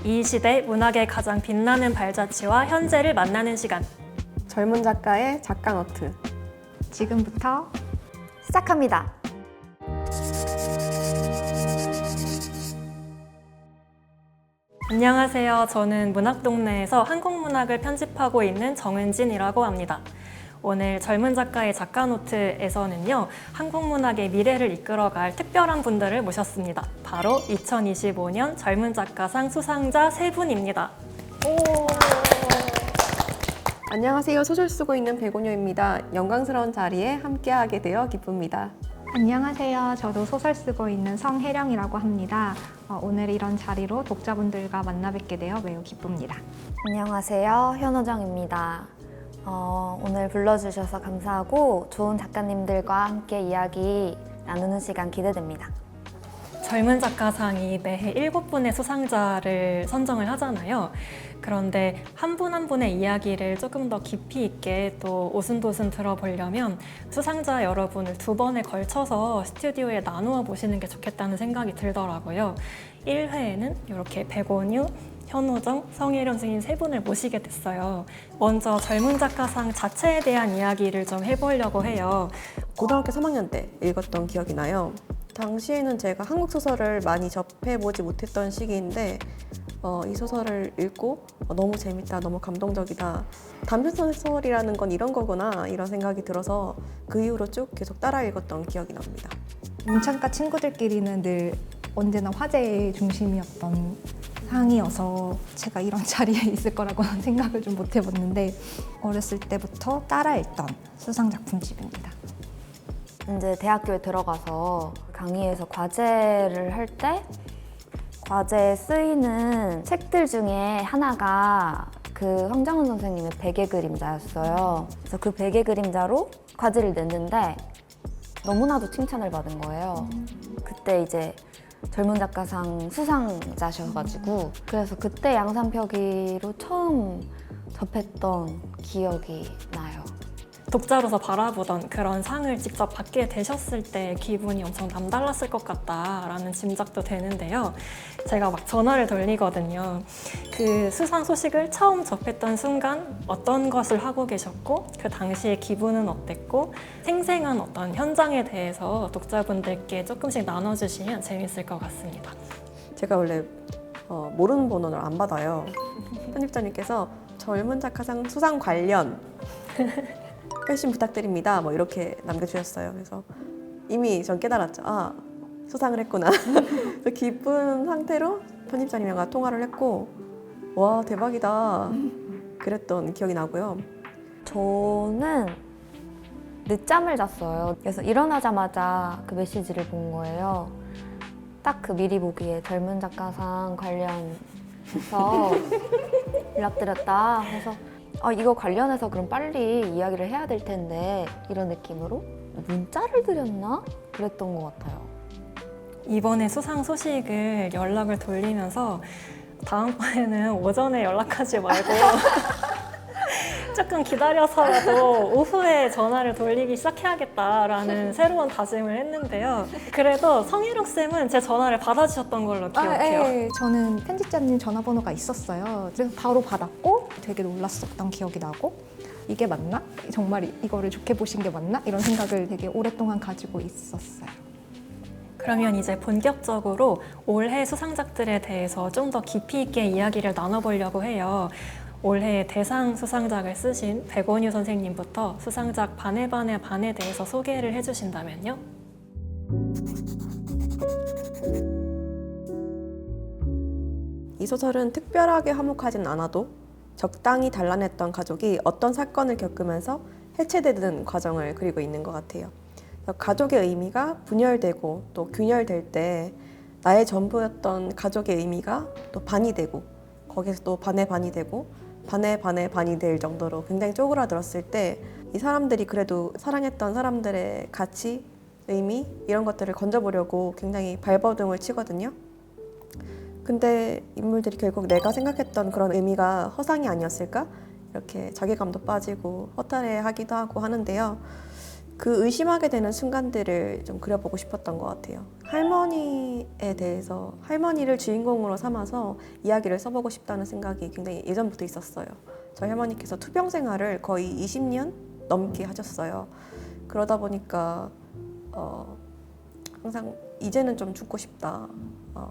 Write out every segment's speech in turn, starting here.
이 시대 문학의 가장 빛나는 발자취와 현재를 만나는 시간. 젊은 작가의 작가노트. 지금부터 시작합니다. 안녕하세요. 저는 문학동네에서 한국문학을 편집하고 있는 정은진이라고 합니다. 오늘 젊은 작가의 작가노트에서는요, 한국문학의 미래를 이끌어갈 특별한 분들을 모셨습니다. 바로 2025년 젊은 작가상 수상자 세 분입니다. 안녕하세요. 소설 쓰고 있는 백온효입니다. 영광스러운 자리에 함께하게 되어 기쁩니다. 안녕하세요. 저도 소설 쓰고 있는 성혜령이라고 합니다. 오늘 이런 자리로 독자분들과 만나 뵙게 되어 매우 기쁩니다. 안녕하세요. 현호정입니다. 오늘 불러주셔서 감사하고 좋은 작가님들과 함께 이야기 나누는 시간 기대됩니다. 젊은 작가상이 매해 7분의 수상자를 선정을 하잖아요. 그런데 한 분 한 분의 이야기를 조금 더 깊이 있게 또 오순도순 들어보려면 수상자 여러분을 2번에 걸쳐서 스튜디오에 나누어 보시는 게 좋겠다는 생각이 들더라고요. 1회에는 이렇게 백온유, 현호정, 성혜령 선생님 세 분을 모시게 됐어요. 먼저 젊은 작가상 자체에 대한 이야기를 좀 해보려고 해요. 고등학교 3학년 때 읽었던 기억이 나요. 당시에는 제가 한국 소설을 많이 접해보지 못했던 시기인데 이 소설을 읽고 너무 재밌다, 너무 감동적이다. 단편 소설이라는 건 이런 거구나 이런 생각이 들어서 그 이후로 쭉 계속 따라 읽었던 기억이 납니다. 문창가 친구들끼리는 늘 언제나 화제의 중심이었던 상이어서 제가 이런 자리에 있을 거라고는 생각을 좀 못 해봤는데 어렸을 때부터 따라 읽던 수상 작품집입니다. 이제 대학교에 들어가서 강의에서 과제를 할 때 과제에 쓰이는 책들 중에 하나가 그 황정은 선생님의 베개 그림자였어요. 그래서 그 베개 그림자로 과제를 냈는데 너무나도 칭찬을 받은 거예요. 그때 이제 젊은 작가상 수상자셔가지고 그래서 그때 양산표기로 처음 접했던 기억이 나요. 독자로서 바라보던 그런 상을 직접 받게 되셨을 때 기분이 엄청 남달랐을 것 같다라는 짐작도 되는데요. 제가 막 전화를 돌리거든요. 그 수상 소식을 처음 접했던 순간 어떤 것을 하고 계셨고 그 당시의 기분은 어땠고 생생한 어떤 현장에 대해서 독자분들께 조금씩 나눠주시면 재밌을 것 같습니다. 제가 원래 모르는 번호를 안 받아요. 편집자님께서 젊은 작가상 수상 관련 회신 부탁드립니다. 뭐 이렇게 남겨주셨어요. 그래서 이미 전 깨달았죠. 아, 수상을 했구나. 그래서 기쁜 상태로 편집자님과 통화를 했고 와 대박이다 그랬던 기억이 나고요. 저는 늦잠을 잤어요. 그래서 일어나자마자 그 메시지를 본 거예요. 딱 그 미리 보기에 젊은 작가상 관련해서 연락드렸다 해서 이거 관련해서 그럼 빨리 이야기를 해야 될 텐데 이런 느낌으로 문자를 드렸나? 그랬던 것 같아요. 이번에 수상 소식을 연락을 돌리면서 다음번에는 오전에 연락하지 말고 조금 기다려서라도 오후에 전화를 돌리기 시작해야겠다라는 새로운 다짐을 했는데요. 그래도 성희롱 쌤은 제 전화를 받아주셨던 걸로 기억해요. 네, 저는 편집자님 전화번호가 있었어요. 그래서 바로 받았고 되게 놀랐었던 기억이 나고 이게 맞나? 정말 이거를 좋게 보신 게 맞나? 이런 생각을 되게 오랫동안 가지고 있었어요. 그러면 이제 본격적으로 올해 수상작들에 대해서 좀 더 깊이 있게 이야기를 나눠보려고 해요. 올해 대상 수상작을 쓰신 백온유 선생님부터 수상작 반에 반에 반에 대해서 소개를 해주신다면요? 이 소설은 특별하게 화목하진 않아도 적당히 단란했던 가족이 어떤 사건을 겪으면서 해체되는 과정을 그리고 있는 것 같아요. 가족의 의미가 분열되고 또 균열될 때 나의 전부였던 가족의 의미가 또 반이 되고 거기서 또 반의 반이 되고 반의 반의 반이 될 정도로 굉장히 쪼그라들었을 때 이 사람들이 그래도 사랑했던 사람들의 가치, 의미 이런 것들을 건져보려고 굉장히 발버둥을 치거든요. 근데 인물들이 결국 내가 생각했던 그런 의미가 허상이 아니었을까? 이렇게 자괴감도 빠지고 허탈해하기도 하고 하는데요. 그 의심하게 되는 순간들을 좀 그려보고 싶었던 것 같아요. 할머니에 대해서 할머니를 주인공으로 삼아서 이야기를 써보고 싶다는 생각이 굉장히 예전부터 있었어요. 저희 할머니께서 투병 생활을 거의 20년 넘게 하셨어요. 그러다 보니까 항상 이제는 좀 죽고 싶다.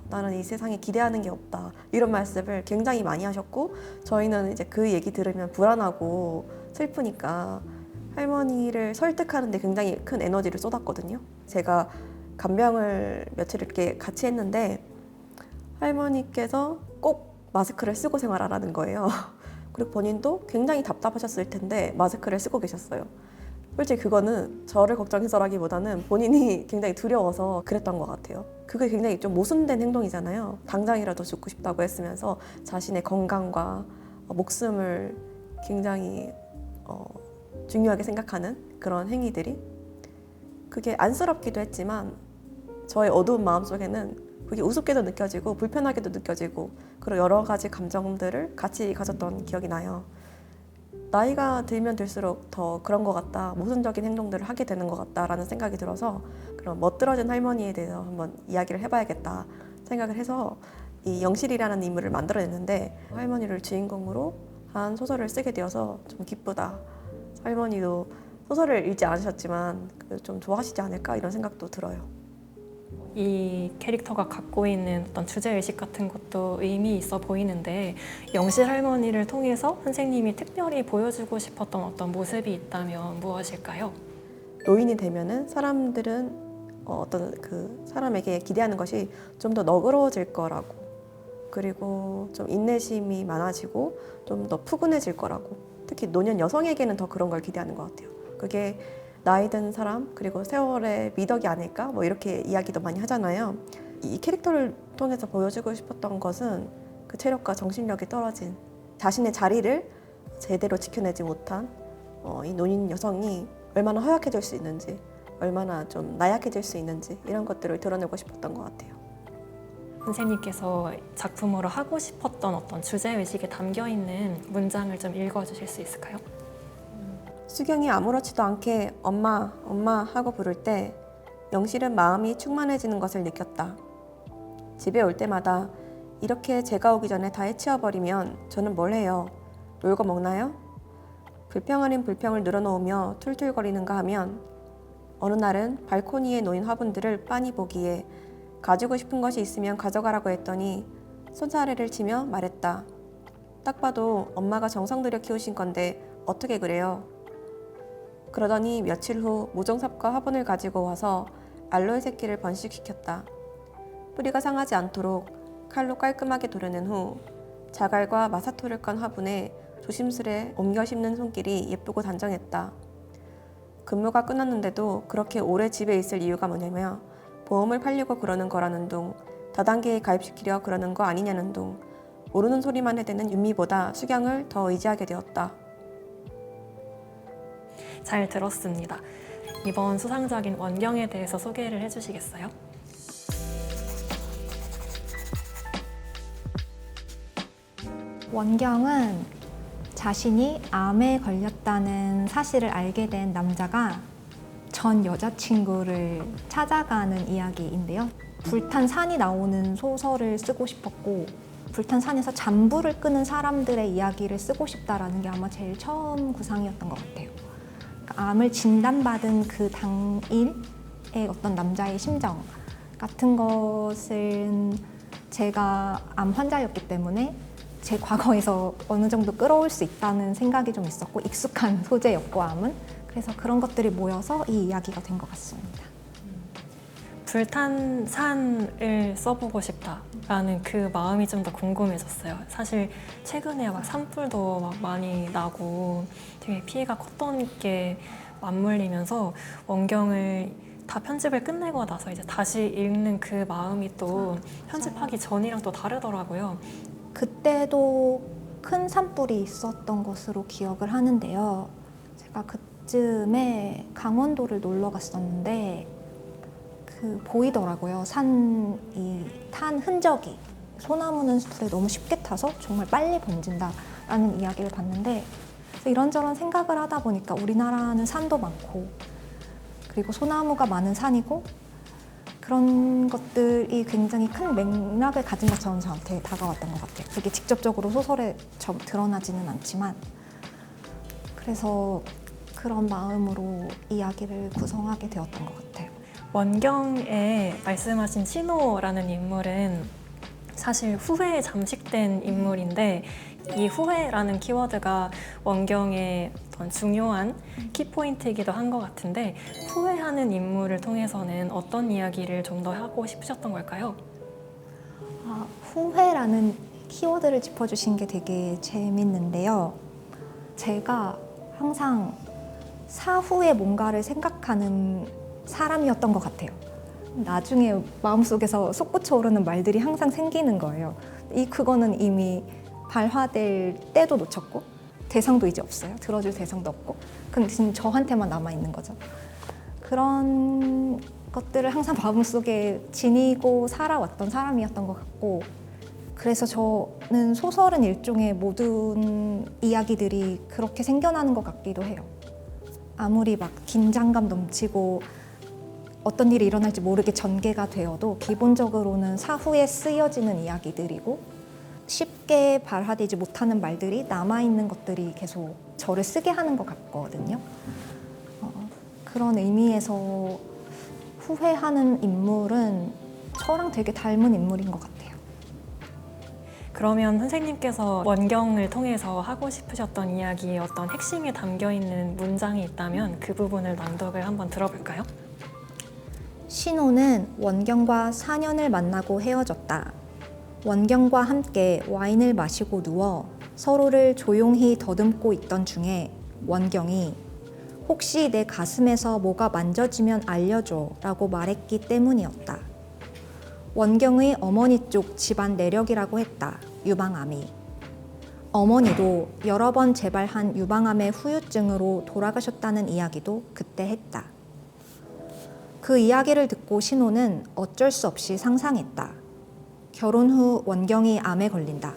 나는 이 세상에 기대하는 게 없다. 이런 말씀을 굉장히 많이 하셨고 저희는 이제 그 얘기 들으면 불안하고 슬프니까 할머니를 설득하는 데 굉장히 큰 에너지를 쏟았거든요. 제가 간병을 며칠 이렇게 같이 했는데 할머니께서 꼭 마스크를 쓰고 생활하라는 거예요. 그리고 본인도 굉장히 답답하셨을 텐데 마스크를 쓰고 계셨어요. 솔직히 그거는 저를 걱정해서라기보다는 본인이 굉장히 두려워서 그랬던 것 같아요. 그게 굉장히 좀 모순된 행동이잖아요. 당장이라도 죽고 싶다고 했으면서 자신의 건강과 목숨을 굉장히 중요하게 생각하는 그런 행위들이 그게 안쓰럽기도 했지만 저의 어두운 마음속에는 그게 우습게도 느껴지고 불편하게도 느껴지고 그런 여러 가지 감정들을 같이 가졌던 기억이 나요. 나이가 들면 들수록 더 그런 것 같다, 모순적인 행동들을 하게 되는 것 같다라는 생각이 들어서 그런 멋들어진 할머니에 대해서 한번 이야기를 해봐야겠다 생각을 해서 이 영실이라는 인물을 만들어냈는데 할머니를 주인공으로 한 소설을 쓰게 되어서 좀 기쁘다. 할머니도 소설을 읽지 않으셨지만 좀 좋아하시지 않을까 이런 생각도 들어요. 이 캐릭터가 갖고 있는 어떤 주제의식 같은 것도 의미 있어 보이는데 영실 할머니를 통해서 선생님이 특별히 보여주고 싶었던 어떤 모습이 있다면 무엇일까요? 노인이 되면은 사람들은 어떤 그 사람에게 기대하는 것이 좀 더 너그러워질 거라고 그리고 좀 인내심이 많아지고 좀 더 푸근해질 거라고 특히 노년 여성에게는 더 그런 걸 기대하는 것 같아요. 그게 나이 든 사람 그리고 세월의 미덕이 아닐까 뭐 이렇게 이야기도 많이 하잖아요. 이 캐릭터를 통해서 보여주고 싶었던 것은 그 체력과 정신력이 떨어진 자신의 자리를 제대로 지켜내지 못한 이 노인 여성이 얼마나 허약해질 수 있는지 얼마나 좀 나약해질 수 있는지 이런 것들을 드러내고 싶었던 것 같아요. 선생님께서 작품으로 하고 싶었던 어떤 주제의식에 담겨있는 문장을 좀 읽어주실 수 있을까요? 수경이 아무렇지도 않게 엄마, 엄마 하고 부를 때 영실은 마음이 충만해지는 것을 느꼈다. 집에 올 때마다 이렇게 제가 오기 전에 다 해치워버리면 저는 뭘 해요? 놀고 먹나요? 불평 아닌 불평을 늘어놓으며 툴툴거리는가 하면 어느 날은 발코니에 놓인 화분들을 빤히 보기에 가지고 싶은 것이 있으면 가져가라고 했더니 손사래를 치며 말했다. 딱 봐도 엄마가 정성 들여 키우신 건데 어떻게 그래요? 그러더니 며칠 후 모종삽과 화분을 가지고 와서 알로에 새끼를 번식시켰다. 뿌리가 상하지 않도록 칼로 깔끔하게 도려낸 후 자갈과 마사토를 깐 화분에 조심스레 옮겨 심는 손길이 예쁘고 단정했다. 근무가 끝났는데도 그렇게 오래 집에 있을 이유가 뭐냐며 보험을 팔려고 그러는 거라는 둥, 다단계에 가입시키려 그러는 거 아니냐는 둥, 모르는 소리만 해대는 윤미보다 수경을 더 의지하게 되었다. 잘 들었습니다. 이번 수상작인 원경에 대해서 소개를 해주시겠어요? 원경은 자신이 암에 걸렸다는 사실을 알게 된 남자가 전 여자친구를 찾아가는 이야기인데요. 불탄 산이 나오는 소설을 쓰고 싶었고 불탄 산에서 잠불을 끄는 사람들의 이야기를 쓰고 싶다라는 게 아마 제일 처음 구상이었던 것 같아요. 그러니까 암을 진단받은 그 당일의 어떤 남자의 심정 같은 것은 제가 암 환자였기 때문에 제 과거에서 어느 정도 끌어올 수 있다는 생각이 좀 있었고 익숙한 소재였고 암은 그래서 그런 것들이 모여서 이 이야기가 된 것 같습니다. 불탄 산을 써보고 싶다라는 그 마음이 좀 더 궁금해졌어요. 사실 최근에 막 산불도 막 많이 나고 되게 피해가 컸던 게 맞물리면서 원경을 다 편집을 끝내고 나서 이제 다시 읽는 그 마음이 또 편집하기 전이랑 또 다르더라고요. 그때도 큰 산불이 있었던 것으로 기억을 하는데요. 제가 그쯤에 강원도를 놀러 갔었는데 보이더라고요. 산이 탄 흔적이. 소나무는 불에 너무 쉽게 타서 정말 빨리 번진다라는 이야기를 봤는데 이런저런 생각을 하다 보니까 우리나라는 산도 많고 그리고 소나무가 많은 산이고 그런 것들이 굉장히 큰 맥락을 가진 것처럼 저한테 다가왔던 것 같아요. 그게 직접적으로 소설에 드러나지는 않지만 그래서 그런 마음으로 이야기를 구성하게 되었던 것 같아요. 원경에 말씀하신 신호라는 인물은 사실 후회에 잠식된 인물인데 이 후회라는 키워드가 원경의 어떤 중요한 키포인트이기도 한 것 같은데 후회하는 인물을 통해서는 어떤 이야기를 좀 더 하고 싶으셨던 걸까요? 후회라는 키워드를 짚어주신 게 되게 재밌는데요. 제가 항상 사후에 뭔가를 생각하는 사람이었던 것 같아요. 나중에 마음속에서 솟구쳐 오르는 말들이 항상 생기는 거예요. 그거는 이미 발화될 때도 놓쳤고 대상도 이제 없어요. 들어줄 대상도 없고 근데 지금 저한테만 남아있는 거죠. 그런 것들을 항상 마음속에 지니고 살아왔던 사람이었던 것 같고 그래서 저는 소설은 일종의 모든 이야기들이 그렇게 생겨나는 것 같기도 해요. 아무리 막 긴장감 넘치고 어떤 일이 일어날지 모르게 전개가 되어도 기본적으로는 사후에 쓰여지는 이야기들이고 쉽게 발화되지 못하는 말들이 남아있는 것들이 계속 저를 쓰게 하는 것 같거든요. 그런 의미에서 후회하는 인물은 저랑 되게 닮은 인물인 것 같아요. 그러면 선생님께서 원경을 통해서 하고 싶으셨던 이야기의 어떤 핵심이 담겨있는 문장이 있다면 그 부분을 낭독을 한번 들어볼까요? 신호는 원경과 4년을 만나고 헤어졌다. 원경과 함께 와인을 마시고 누워 서로를 조용히 더듬고 있던 중에 원경이 혹시 내 가슴에서 뭐가 만져지면 알려줘 라고 말했기 때문이었다. 원경의 어머니 쪽 집안 내력이라고 했다. 유방암이. 어머니도 여러 번 재발한 유방암의 후유증으로 돌아가셨다는 이야기도 그때 했다. 그 이야기를 듣고 신호는 어쩔 수 없이 상상했다. 결혼 후 원경이 암에 걸린다.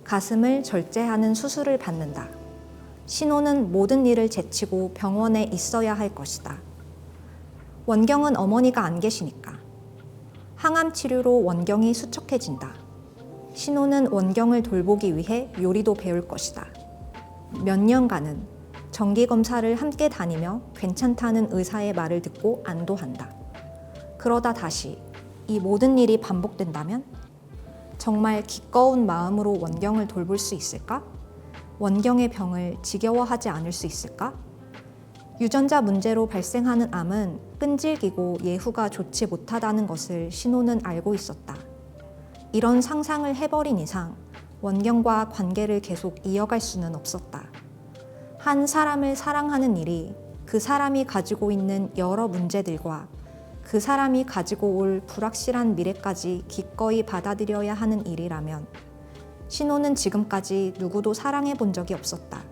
가슴을 절제하는 수술을 받는다. 신호는 모든 일을 제치고 병원에 있어야 할 것이다. 원경은 어머니가 안 계시니까. 항암 치료로 원경이 수척해진다. 신호는 원경을 돌보기 위해 요리도 배울 것이다. 몇 년간은 정기검사를 함께 다니며 괜찮다는 의사의 말을 듣고 안도한다. 그러다 다시 이 모든 일이 반복된다면 정말 기꺼운 마음으로 원경을 돌볼 수 있을까? 원경의 병을 지겨워하지 않을 수 있을까? 유전자 문제로 발생하는 암은 끈질기고 예후가 좋지 못하다는 것을 신호는 알고 있었다. 이런 상상을 해버린 이상 원경과 관계를 계속 이어갈 수는 없었다. 한 사람을 사랑하는 일이 그 사람이 가지고 있는 여러 문제들과 그 사람이 가지고 올 불확실한 미래까지 기꺼이 받아들여야 하는 일이라면 신호는 지금까지 누구도 사랑해 본 적이 없었다.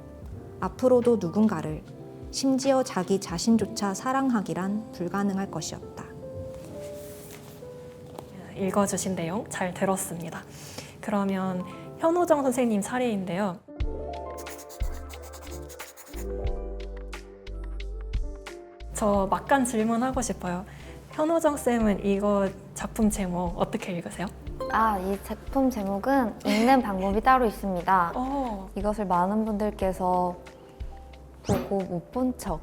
앞으로도 누군가를, 심지어 자기 자신조차 사랑하기란 불가능할 것이었다. 읽어주신 내용 잘 들었습니다. 그러면 현호정 선생님 차례인데요. 저 막간 질문하고 싶어요. 현호정 쌤은 이거 작품 제목 어떻게 읽으세요? 이 작품 제목은 읽는 방법이 따로 있습니다. 이것을 많은 분들께서 보고 못 본 척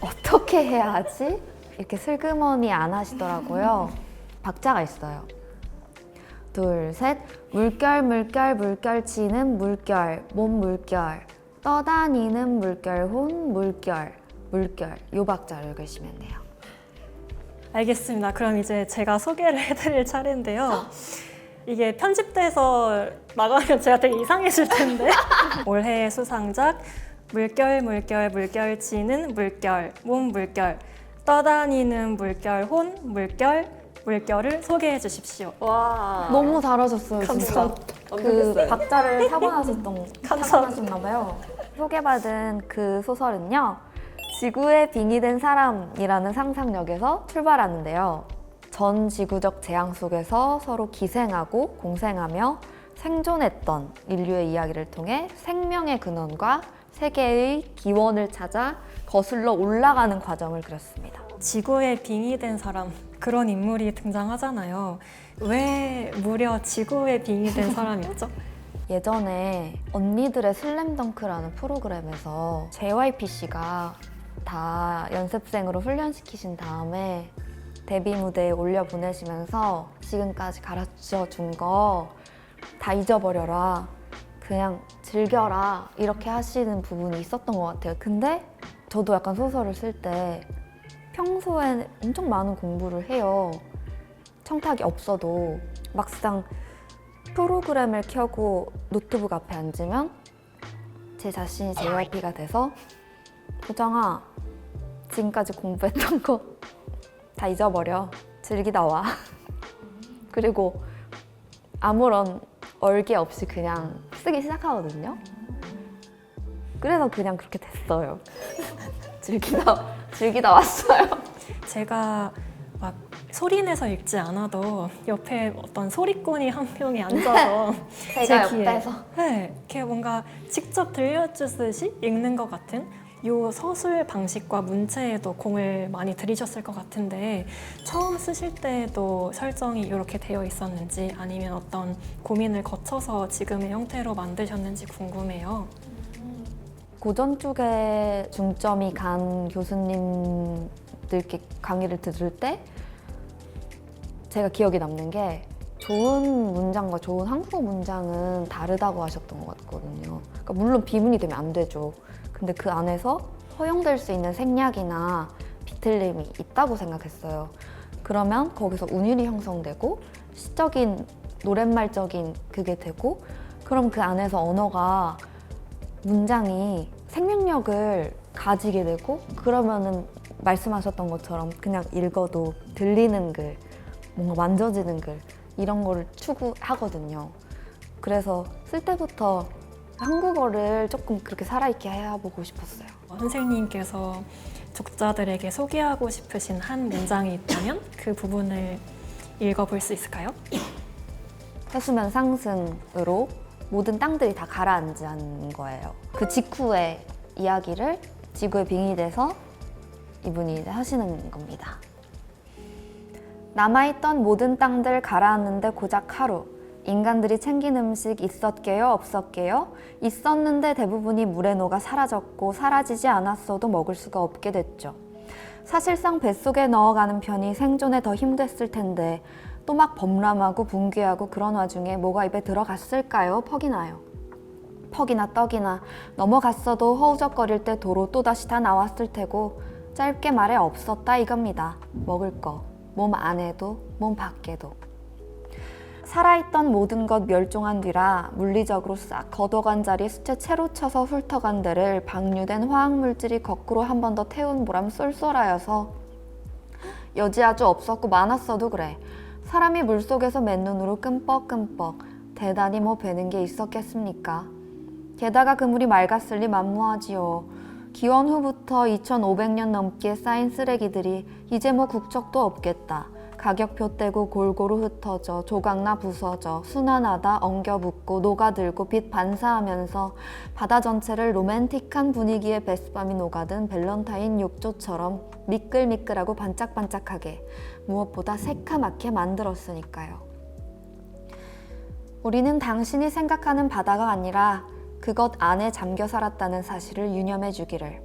어떻게 해야 하지? 이렇게 슬그머니 안 하시더라고요. 박자가 있어요. 둘, 셋. 물결 물결 물결치는 물결 몸 물결 떠다니는 물결 혼 물결 물결 요 박자를 읽으시면 돼요. 알겠습니다. 그럼 이제 제가 소개를 해드릴 차례인데요. 이게 편집돼서 나가면 제가 되게 이상해질 텐데. 올해의 수상작 물결 물결 물결치는 물결 몸 물결 떠다니는 물결 혼 물결 물결을 소개해 주십시오. 와. 너무 잘하셨어요, 진짜. 감사합니다. 그 박자를 타고나셨나 봐요. 소개받은 그 소설은요. 지구에 빙의된 사람이라는 상상력에서 출발하는데요. 전 지구적 재앙 속에서 서로 기생하고 공생하며 생존했던 인류의 이야기를 통해 생명의 근원과 세계의 기원을 찾아 거슬러 올라가는 과정을 그렸습니다. 지구에 빙의된 사람, 그런 인물이 등장하잖아요. 왜 무려 지구에 빙의된 사람이었죠? 예전에 언니들의 슬램덩크라는 프로그램에서 JYPC가 다 연습생으로 훈련시키신 다음에 데뷔 무대에 올려보내시면서 지금까지 가르쳐준 거 다 잊어버려라, 그냥 즐겨라, 이렇게 하시는 부분이 있었던 것 같아요. 근데 저도 약간 소설을 쓸 때 평소에 엄청 많은 공부를 해요. 청탁이 없어도. 막상 프로그램을 켜고 노트북 앞에 앉으면 제 자신이 JYP가 돼서 보정아, 지금까지 공부했던 거 다 잊어버려, 즐기다 와. 그리고 아무런 얼개 없이 그냥 쓰기 시작하거든요. 그래서 그냥 그렇게 됐어요. 즐기다 왔어요. 제가 막 소리내서 읽지 않아도 옆에 어떤 소리꾼이 한 명이 앉아서 제가 제 귀에, 옆에서. 네, 이렇게 뭔가 직접 들려주듯이 읽는 것 같은 요 서술 방식과 문체에도 공을 많이 들이셨을 것 같은데, 처음 쓰실 때도 설정이 이렇게 되어 있었는지 아니면 어떤 고민을 거쳐서 지금의 형태로 만드셨는지 궁금해요. 고전 쪽에 중점이 간 교수님들께 강의를 들을 때 제가 기억에 남는 게, 좋은 문장과 좋은 한국어 문장은 다르다고 하셨던 것 같거든요. 그러니까 물론 비문이 되면 안 되죠. 근데 그 안에서 허용될 수 있는 생략이나 비틀림이 있다고 생각했어요. 그러면 거기서 운율이 형성되고 시적인, 노랫말적인 그게 되고, 그럼 그 안에서 언어가, 문장이 생명력을 가지게 되고, 그러면은 말씀하셨던 것처럼 그냥 읽어도 들리는 글, 뭔가 만져지는 글, 이런 거를 추구하거든요. 그래서 쓸 때부터 한국어를 조금 그렇게 살아있게 해보고 싶었어요. 선생님께서 독자들에게 소개하고 싶으신 한 문장이 있다면 그 부분을 읽어볼 수 있을까요? 해수면 상승으로 모든 땅들이 다 가라앉은 거예요. 그 직후의 이야기를 지구에 빙의돼서 이분이 이제 하시는 겁니다. 남아있던 모든 땅들 가라앉는데 고작 하루. 인간들이 챙긴 음식 있었게요, 없었게요? 있었는데 대부분이 물에 녹아 사라졌고, 사라지지 않았어도 먹을 수가 없게 됐죠. 사실상 뱃속에 넣어가는 편이 생존에 더 힘됐을 텐데 또 막 범람하고 붕괴하고 그런 와중에 뭐가 입에 들어갔을까요? 퍽이 나요. 퍽이나 떡이나 넘어갔어도 허우적거릴 때 도로 또다시 다 나왔을 테고, 짧게 말해 없었다 이겁니다. 먹을 거, 몸 안에도 몸 밖에도. 살아있던 모든 것 멸종한 뒤라 물리적으로 싹 걷어간 자리 수채 채로 쳐서 훑어간 데를 방류된 화학물질이 거꾸로 한 번 더 태운 보람 쏠쏠하여서 여지 아주 없었고 많았어도 그래. 사람이 물속에서 맨눈으로 끔뻑끔뻑 대단히 뭐 베는 게 있었겠습니까? 게다가 그물이 맑았을리 만무하지요. 기원 후부터 2500년 넘게 쌓인 쓰레기들이 이제 뭐 국적도 없겠다. 가격표 떼고 골고루 흩어져 조각나 부서져 순환하다 엉겨붙고 녹아들고 빛 반사하면서 바다 전체를 로맨틱한 분위기의 베스밤이 녹아든 밸런타인 욕조처럼 미끌미끌하고 반짝반짝하게, 무엇보다 새카맣게 만들었으니까요. 우리는 당신이 생각하는 바다가 아니라 그것 안에 잠겨 살았다는 사실을 유념해 주기를.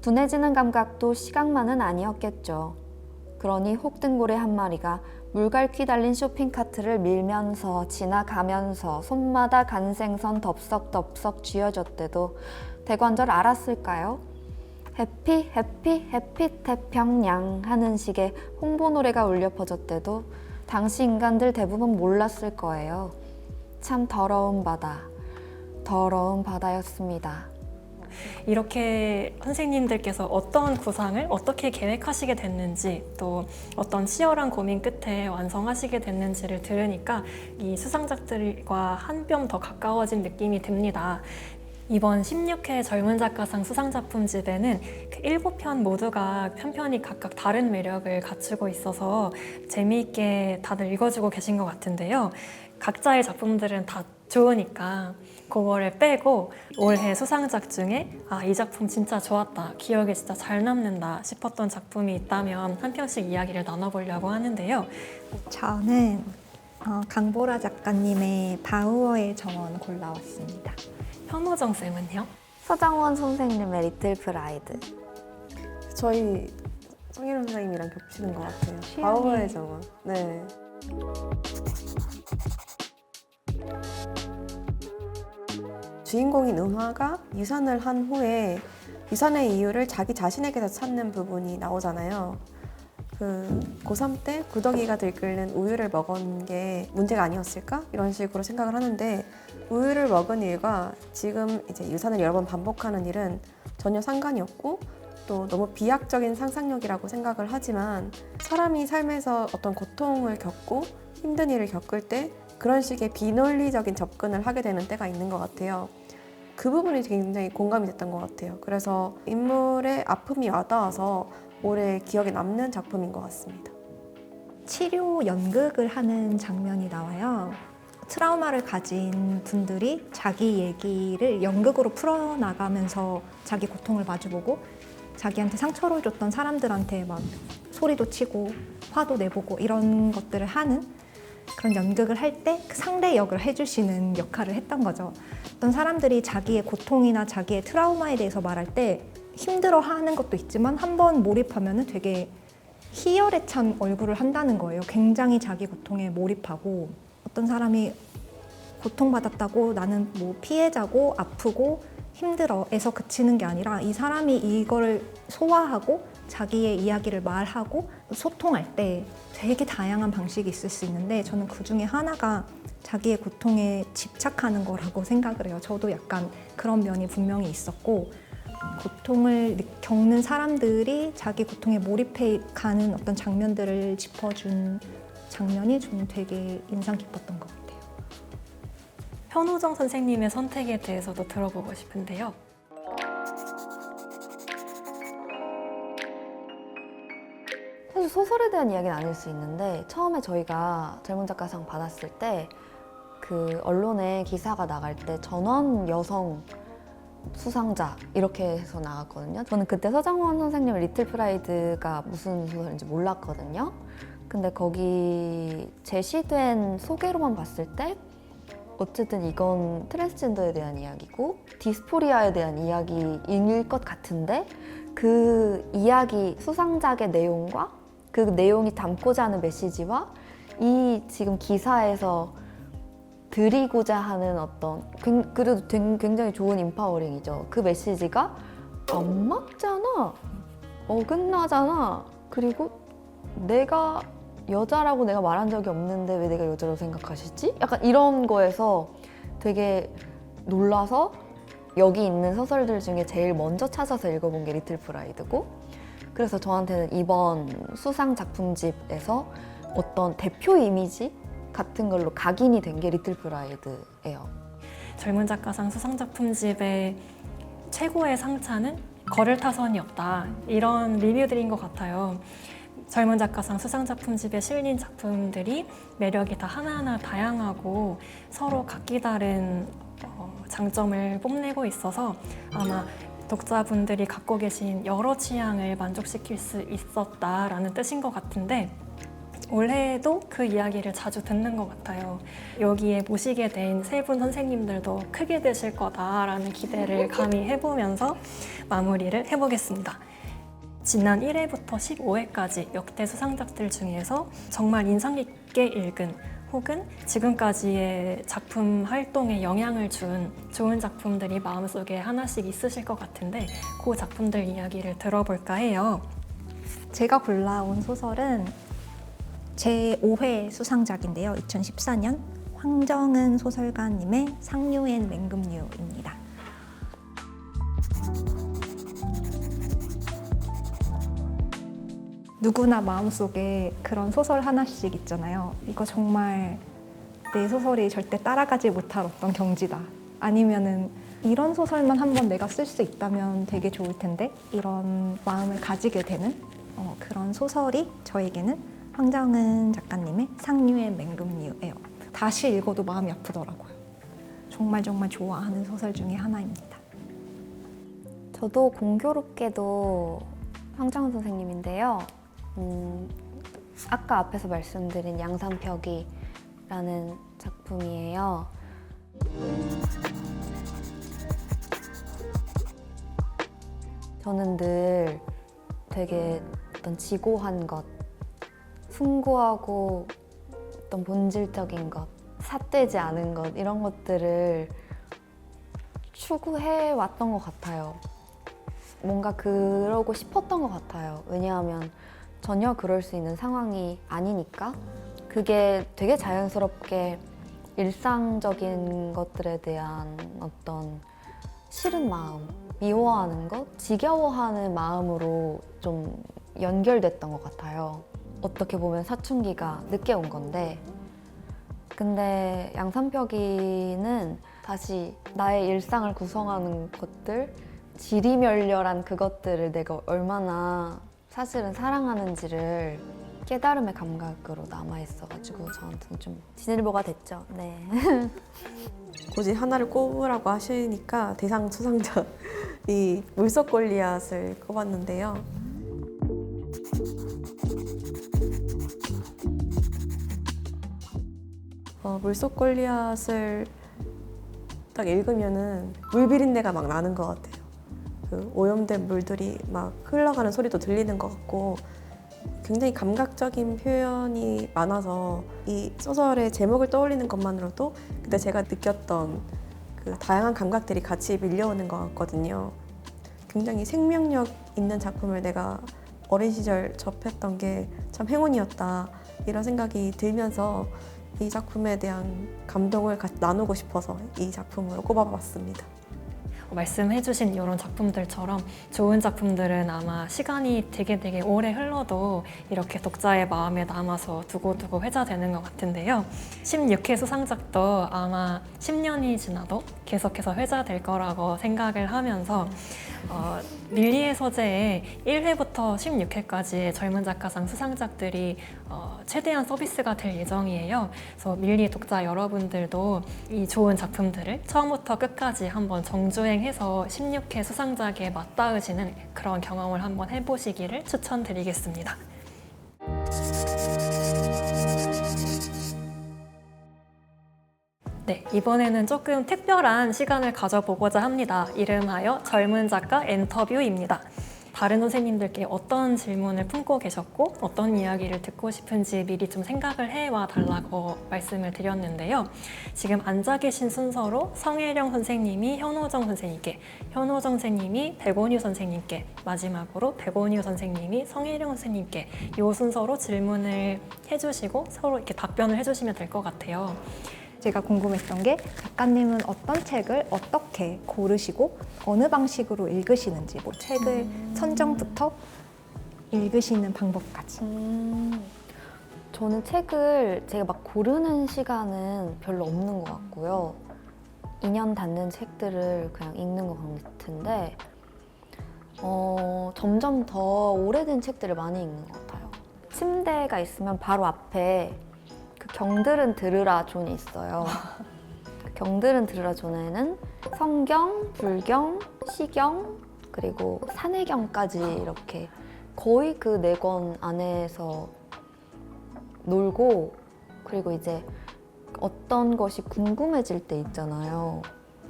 둔해지는 감각도 시각만은 아니었겠죠. 그러니 혹등고래 한 마리가 물갈퀴 달린 쇼핑카트를 밀면서 지나가면서 손마다 간생선 덥석덥석 쥐어줬대도 대관절 알았을까요? 해피 해피 해피 태평양 하는 식의 홍보 노래가 울려 퍼졌대도 당시 인간들 대부분 몰랐을 거예요. 참 더러운 바다, 더러운 바다였습니다. 이렇게 선생님들께서 어떤 구상을 어떻게 계획하시게 됐는지, 또 어떤 치열한 고민 끝에 완성하시게 됐는지를 들으니까 이 수상작들과 한 뼘 더 가까워진 느낌이 듭니다. 이번 16회 젊은 작가상 수상작품집에는 그 7편 모두가 편편이 각각 다른 매력을 갖추고 있어서 재미있게 다들 읽어주고 계신 것 같은데요. 각자의 작품들은 다 좋으니까 그거를 빼고 올해 수상작 중에 이 작품 진짜 좋았다, 기억에 진짜 잘 남는다 싶었던 작품이 있다면 한 편씩 이야기를 나눠보려고 하는데요. 저는 강보라 작가님의 바우어의 정원 골라왔습니다. 현호정 쌤은요? 서장원 선생님의 리틀 프라이드. 저희 성희룡 선생님이랑 겹치는 것 같아요. 취향이- 바우어의 정원. 네. 주인공인 은화가 유산을 한 후에 유산의 이유를 자기 자신에게서 찾는 부분이 나오잖아요. 고3 때 구더기가 들끓는 우유를 먹은 게 문제가 아니었을까? 이런 식으로 생각을 하는데, 우유를 먹은 일과 지금 이제 유산을 여러 번 반복하는 일은 전혀 상관이 없고 또 너무 비약적인 상상력이라고 생각을 하지만, 사람이 삶에서 어떤 고통을 겪고 힘든 일을 겪을 때 그런 식의 비논리적인 접근을 하게 되는 때가 있는 것 같아요. 그 부분이 굉장히 공감이 됐던 것 같아요. 그래서 인물의 아픔이 와닿아서 오래 기억에 남는 작품인 것 같습니다. 치료 연극을 하는 장면이 나와요. 트라우마를 가진 분들이 자기 얘기를 연극으로 풀어나가면서 자기 고통을 마주보고, 자기한테 상처를 줬던 사람들한테 막 소리도 치고 화도 내보고 이런 것들을 하는 그런 연극을 할 때 상대 역을 해주시는 역할을 했던 거죠. 어떤 사람들이 자기의 고통이나 자기의 트라우마에 대해서 말할 때 힘들어하는 것도 있지만 한번 몰입하면 되게 희열에 찬 얼굴을 한다는 거예요. 굉장히 자기 고통에 몰입하고, 어떤 사람이 고통받았다고 나는 뭐 피해자고 아프고 힘들어에서 그치는 게 아니라 이 사람이 이거를 소화하고 자기의 이야기를 말하고 소통할 때 되게 다양한 방식이 있을 수 있는데, 저는 그 중에 하나가 자기의 고통에 집착하는 거라고 생각을 해요. 저도 약간 그런 면이 분명히 있었고, 고통을 겪는 사람들이 자기 고통에 몰입해 가는 어떤 장면들을 짚어준 장면이 저는 되게 인상 깊었던 것 같아요. 현호정 선생님의 선택에 대해서도 들어보고 싶은데요. 사실 소설에 대한 이야기는 아닐 수 있는데, 처음에 저희가 젊은 작가상 받았을 때 그 언론에 기사가 나갈 때 전원 여성 수상자 이렇게 해서 나갔거든요. 저는 그때 서장원 선생님의 리틀 프라이드가 무슨 소설인지 몰랐거든요. 근데 거기 제시된 소개로만 봤을 때 어쨌든 이건 트랜스젠더에 대한 이야기고 디스포리아에 대한 이야기일 것 같은데, 그 이야기 수상작의 내용과 그 내용이 담고자 하는 메시지와 이 지금 기사에서 드리고자 하는 어떤, 그래도 굉장히 좋은 인파워링이죠. 그 메시지가 안 맞잖아, 어긋나잖아, 그리고 내가 여자라고 내가 말한 적이 없는데 왜 내가 여자라고 생각하시지? 약간 이런 거에서 되게 놀라서 여기 있는 소설들 중에 제일 먼저 찾아서 읽어본 게 리틀 프라이드고, 그래서 저한테는 이번 수상 작품집에서 어떤 대표 이미지 같은 걸로 각인이 된 게 리틀 프라이드예요. 젊은 작가상 수상작품집의 최고의 상차는 걸을 타선이 없다, 이런 리뷰들인 것 같아요. 젊은 작가상 수상작품집에 실린 작품들이 매력이 다 하나하나 다양하고 서로 각기 다른 장점을 뽐내고 있어서 아마 독자분들이 갖고 계신 여러 취향을 만족시킬 수 있었다라는 뜻인 것 같은데, 올해도 그 이야기를 자주 듣는 것 같아요. 여기에 모시게 된 세 분 선생님들도 크게 되실 거다라는 기대를 감히 해보면서 마무리를 해보겠습니다. 지난 1회부터 15회까지 역대 수상작들 중에서 정말 인상 깊게 읽은 혹은 지금까지의 작품 활동에 영향을 준 좋은 작품들이 마음속에 하나씩 있으실 것 같은데, 그 작품들 이야기를 들어볼까 해요. 제가 골라온 소설은 제 5회 수상작인데요. 2014년 황정은 소설가님의 상류 앤 맹금류입니다. 누구나 마음속에 그런 소설 하나씩 있잖아요. 이거 정말 내 소설이 절대 따라가지 못할 어떤 경지다. 아니면은 이런 소설만 한번 내가 쓸 수 있다면 되게 좋을 텐데, 이런 마음을 가지게 되는 그런 소설이 저에게는 황정은 작가님의 상류의 맹금류예요. 다시 읽어도 마음이 아프더라고요. 정말 정말 좋아하는 소설 중에 하나입니다. 저도 공교롭게도 황정은 선생님인데요. 아까 앞에서 말씀드린 양산표기라는 작품이에요. 저는 늘 되게 어떤 지고한 것, 숭고하고 어떤 본질적인 것, 삿되지 않은 것, 이런 것들을 추구해 왔던 것 같아요. 뭔가 그러고 싶었던 것 같아요. 왜냐하면 전혀 그럴 수 있는 상황이 아니니까. 그게 되게 자연스럽게 일상적인 것들에 대한 어떤 싫은 마음, 미워하는 것, 지겨워하는 마음으로 좀 연결됐던 것 같아요. 어떻게 보면 사춘기가 늦게 온 건데, 근데 양산표기는 다시 나의 일상을 구성하는 것들, 지리멸렬한 그것들을 내가 얼마나 사실은 사랑하는지를 깨달음의 감각으로 남아있어가지고 저한테는 좀 진일보가 됐죠. 네. 굳이 하나를 꼽으라고 하시니까 대상 수상자 이 물속 골리앗을 꼽았는데요. 물속 골리앗을 딱 읽으면은 물 비린내가 막 나는 것 같아요. 그 오염된 물들이 막 흘러가는 소리도 들리는 것 같고 굉장히 감각적인 표현이 많아서 이 소설의 제목을 떠올리는 것만으로도 그때 제가 느꼈던 그 다양한 감각들이 같이 밀려오는 것 같거든요. 굉장히 생명력 있는 작품을 내가 어린 시절 접했던 게 참 행운이었다 이런 생각이 들면서 이 작품에 대한 감동을 같이 나누고 싶어서 이 작품으로 꼽아봤습니다. 말씀해주신 이런 작품들처럼 좋은 작품들은 아마 시간이 되게 오래 흘러도 이렇게 독자의 마음에 남아서 두고두고 회자되는 것 같은데요. 16회 수상작도 아마 10년이 지나도 계속해서 회자될 거라고 생각을 하면서 밀리의 서재의 1회부터 16회까지의 젊은 작가상 수상작들이 최대한 서비스가 될 예정이에요. 그래서 밀리 독자 여러분들도 이 좋은 작품들을 처음부터 끝까지 한번 정주행해서 16회 수상작에 맞닿으시는 그런 경험을 한번 해보시기를 추천드리겠습니다. 네, 이번에는 조금 특별한 시간을 가져보고자 합니다. 이름하여 젊은 작가 인터뷰입니다. 다른 선생님들께 어떤 질문을 품고 계셨고 어떤 이야기를 듣고 싶은지 미리 좀 생각을 해와 달라고 말씀을 드렸는데요. 지금 앉아 계신 순서로 성혜령 선생님이 현호정 선생님께, 현호정 선생님이 백원유 선생님께, 마지막으로 백원유 선생님이 성혜령 선생님께 이 순서로 질문을 해주시고 서로 이렇게 답변을 해주시면 될 것 같아요. 제가 궁금했던 게 작가님은 어떤 책을 어떻게 고르시고 어느 방식으로 읽으시는지, 뭐 책을 선정부터 읽으시는 방법까지. 저는 책을 제가 막 고르는 시간은 별로 없는 것 같고요. 인연 닿는 책들을 그냥 읽는 것 같은데 점점 더 오래된 책들을 많이 읽는 것 같아요. 침대가 있으면 바로 앞에 그 경들은 들으라 존이 있어요. 그 경들은 들으라 존에는 성경, 불경, 시경, 그리고 산해경까지 이렇게 거의 그 4권 안에서 놀고, 그리고 이제 어떤 것이 궁금해질 때 있잖아요.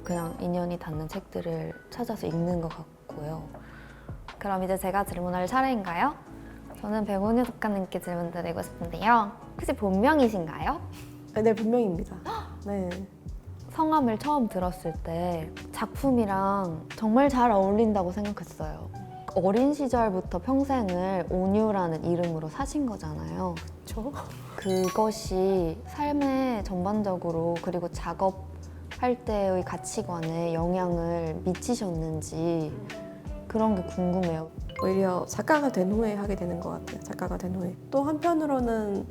그냥 인연이 닿는 책들을 찾아서 읽는 것 같고요. 그럼 이제 제가 질문할 차례인가요? 저는 백원유 작가님께 질문 드리고 싶은데요. 혹시 본명이신가요? 네, 본명입니다. 네. 성함을 처음 들었을 때 작품이랑 정말 잘 어울린다고 생각했어요. 어린 시절부터 평생을 온유라는 이름으로 사신 거잖아요. 저? 그것이 삶에 전반적으로, 그리고 작업할 때의 가치관에 영향을 미치셨는지 그런 게 궁금해요. 오히려 작가가 된 후에 하게 되는 것 같아요. 작가가 된 후에. 또 한편으로는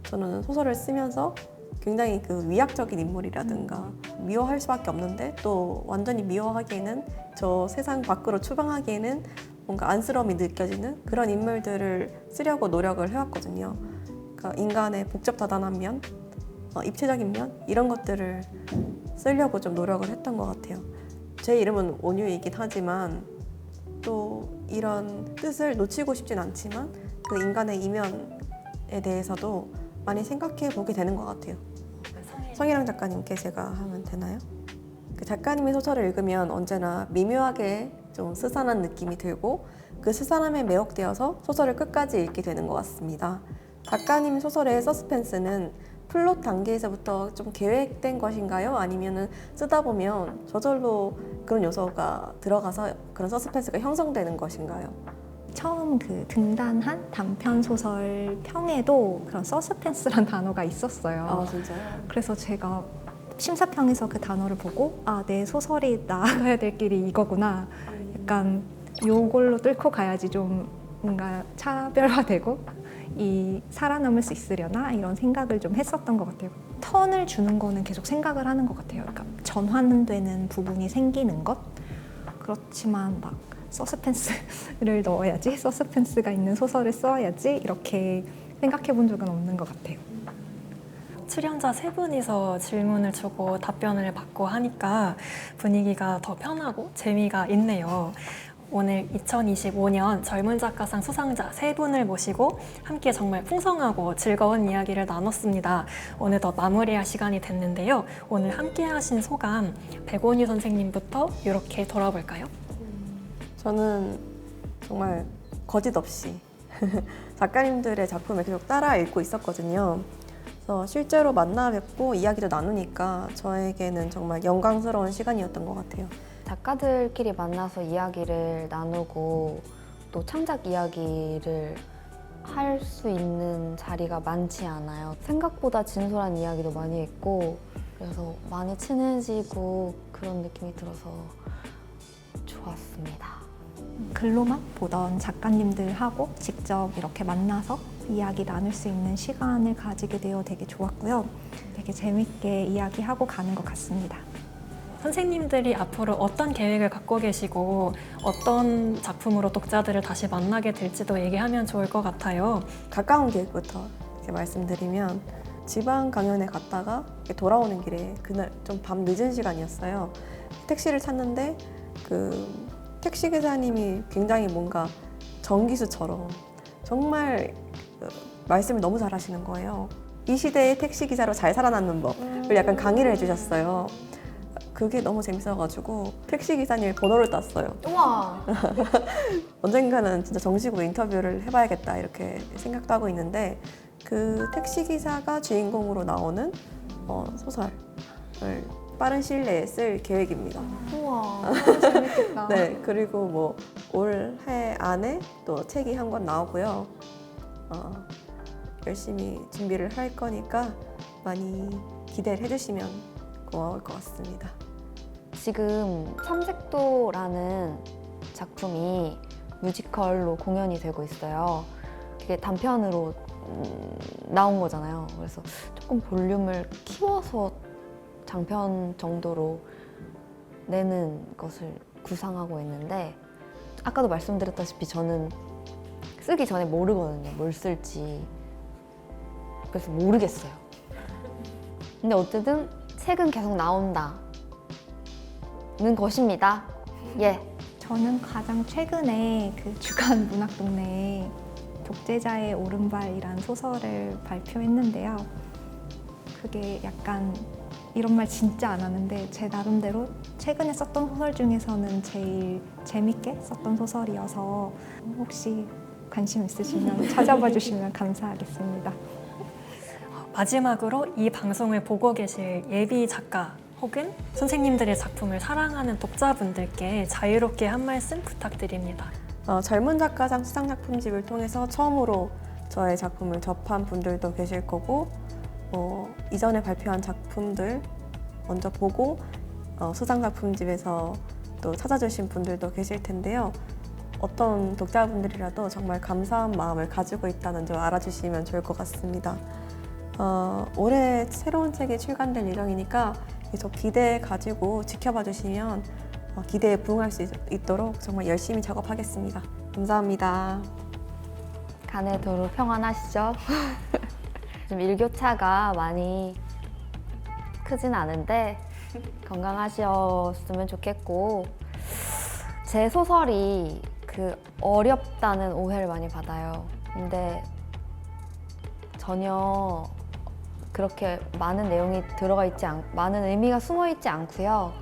저는 소설을 쓰면서 굉장히 그 위약적인 인물이라든가 미워할 수밖에 없는데 또 완전히 미워하기에는 저 세상 밖으로 추방하기에는 뭔가 안쓰러움이 느껴지는 그런 인물들을 쓰려고 노력을 해왔거든요. 그러니까 인간의 복잡다단한 면, 입체적인 면 이런 것들을 쓰려고 좀 노력을 했던 것 같아요. 제 이름은 온유이긴 하지만 또 이런 뜻을 놓치고 싶진 않지만 그 인간의 이면에 대해서도 많이 생각해 보게 되는 것 같아요. 성희랑 작가님께 제가 하면 되나요? 그 작가님의 소설을 읽으면 언제나 미묘하게 좀 스산한 느낌이 들고 그 스산함에 매혹되어서 소설을 끝까지 읽게 되는 것 같습니다. 작가님 소설의 서스펜스는 플롯 단계에서부터 좀 계획된 것인가요? 아니면은 쓰다 보면 저절로 그런 요소가 들어가서 그런 서스펜스가 형성되는 것인가요? 처음 그 등단한 단편 소설 평에도 그런 서스펜스란 단어가 있었어요. 진짜요? 그래서 제가 심사평에서 그 단어를 보고 아, 내 소설이 나아가야 될 길이 이거구나. 약간 요걸로 뚫고 가야지 좀 뭔가 차별화되고 이 살아남을 수 있으려나 이런 생각을 좀 했었던 것 같아요. 턴을 주는 거는 계속 생각을 하는 것 같아요. 그러니까 전환되는 부분이 생기는 것. 그렇지만 막 서스펜스를 넣어야지, 서스펜스가 있는 소설을 써야지 이렇게 생각해 본 적은 없는 것 같아요. 출연자 세 분이서 질문을 주고 답변을 받고 하니까 분위기가 더 편하고 재미가 있네요. 오늘 2025년 젊은 작가상 수상자 세 분을 모시고 함께 정말 풍성하고 즐거운 이야기를 나눴습니다. 어느덧 마무리할 시간이 됐는데요. 오늘 함께 하신 소감 백원유 선생님부터 이렇게 돌아볼까요? 저는 정말 거짓 없이 작가님들의 작품을 계속 따라 읽고 있었거든요. 그래서 실제로 만나 뵙고 이야기도 나누니까 저에게는 정말 영광스러운 시간이었던 것 같아요. 작가들끼리 만나서 이야기를 나누고 또 창작 이야기를 할 수 있는 자리가 많지 않아요. 생각보다 진솔한 이야기도 많이 했고 그래서 많이 친해지고 그런 느낌이 들어서 좋았습니다. 글로만 보던 작가님들하고 직접 이렇게 만나서 이야기 나눌 수 있는 시간을 가지게 되어 되게 좋았고요. 되게 재밌게 이야기하고 가는 것 같습니다. 선생님들이 앞으로 어떤 계획을 갖고 계시고 어떤 작품으로 독자들을 다시 만나게 될지도 얘기하면 좋을 것 같아요. 가까운 계획부터 이렇게 말씀드리면 지방 강연에 갔다가 이렇게 돌아오는 길에 그날 좀 밤 늦은 시간이었어요. 택시를 탔는데 그 택시 기사님이 굉장히 뭔가 정기수처럼 정말 말씀을 너무 잘하시는 거예요. 이 시대의 택시 기사로 잘 살아남는 법을 약간 강의를 해주셨어요. 그게 너무 재밌어가지고 택시 기사님의 번호를 땄어요. 우와! 언젠가는 진짜 정식으로 인터뷰를 해봐야겠다 이렇게 생각도 하고 있는데 그 택시 기사가 주인공으로 나오는 소설을 빠른 시일 내에 쓸 계획입니다. 우와, 재밌겠다. 네, 그리고 뭐 올해 안에 또 책이 한 권 나오고요. 열심히 준비를 할 거니까 많이 기대를 해주시면 고마울 것 같습니다. 지금 삼색도라는 작품이 뮤지컬로 공연이 되고 있어요. 그게 단편으로 나온 거잖아요. 그래서 조금 볼륨을 키워서 장편 정도로 내는 것을 구상하고 있는데 아까도 말씀드렸다시피 저는 쓰기 전에 모르거든요. 뭘 쓸지. 그래서 모르겠어요. 근데 어쨌든 책은 계속 나온다는 것입니다. 예. 저는 가장 최근에 그 주간 문학동네에 독재자의 오른발이란 소설을 발표했는데요. 그게 약간 이런 말 진짜 안 하는데 제 나름대로 최근에 썼던 소설 중에서는 제일 재밌게 썼던 소설이어서 혹시 관심 있으시면 찾아봐 주시면 감사하겠습니다. 마지막으로 이 방송을 보고 계실 예비 작가 혹은 선생님들의 작품을 사랑하는 독자분들께 자유롭게 한 말씀 부탁드립니다. 젊은 작가상 수상작품집을 통해서 처음으로 저의 작품을 접한 분들도 계실 거고 이전에 발표한 작품들 먼저 보고 수상작품집에서 또 찾아주신 분들도 계실 텐데요. 어떤 독자분들이라도 정말 감사한 마음을 가지고 있다는 점 알아주시면 좋을 것 같습니다. 올해 새로운 책이 출간될 예정이니까 계속 기대 가지고 지켜봐 주시면 기대에 부응할 수 있도록 정말 열심히 작업하겠습니다. 감사합니다. 간에 도로 평안하시죠? 좀 일교차가 많이 크진 않은데 건강하셨으면 좋겠고, 제 소설이 그 어렵다는 오해를 많이 받아요. 근데 전혀 그렇게 많은 내용이 많은 의미가 숨어 있지 않고요.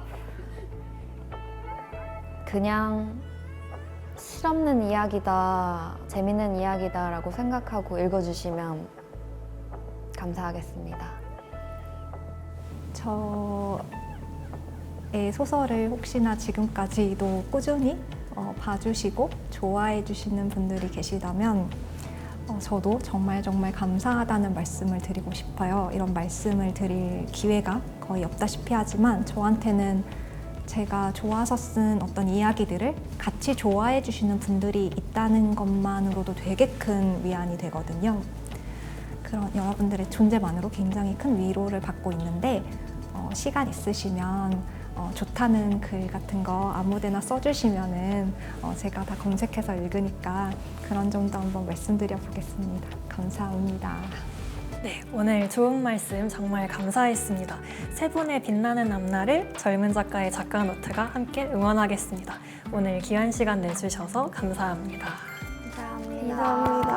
그냥 실없는 이야기다, 재밌는 이야기다라고 생각하고 읽어주시면 감사하겠습니다. 저의 소설을 혹시나 지금까지도 꾸준히 봐주시고 좋아해 주시는 분들이 계시다면 저도 정말 감사하다는 말씀을 드리고 싶어요. 이런 말씀을 드릴 기회가 거의 없다시피 하지만 저한테는 제가 좋아서 쓴 어떤 이야기들을 같이 좋아해 주시는 분들이 있다는 것만으로도 되게 큰 위안이 되거든요. 그런 여러분들의 존재만으로 굉장히 큰 위로를 받고 있는데 시간 있으시면 좋다는 글 같은 거 아무데나 써주시면은 제가 다 검색해서 읽으니까 그런 점도 한번 말씀드려 보겠습니다. 감사합니다. 네, 오늘 좋은 말씀 정말 감사했습니다. 세 분의 빛나는 앞날을 젊은 작가의 작가노트가 함께 응원하겠습니다. 오늘 귀한 시간 내주셔서 감사합니다. 감사합니다. 감사합니다.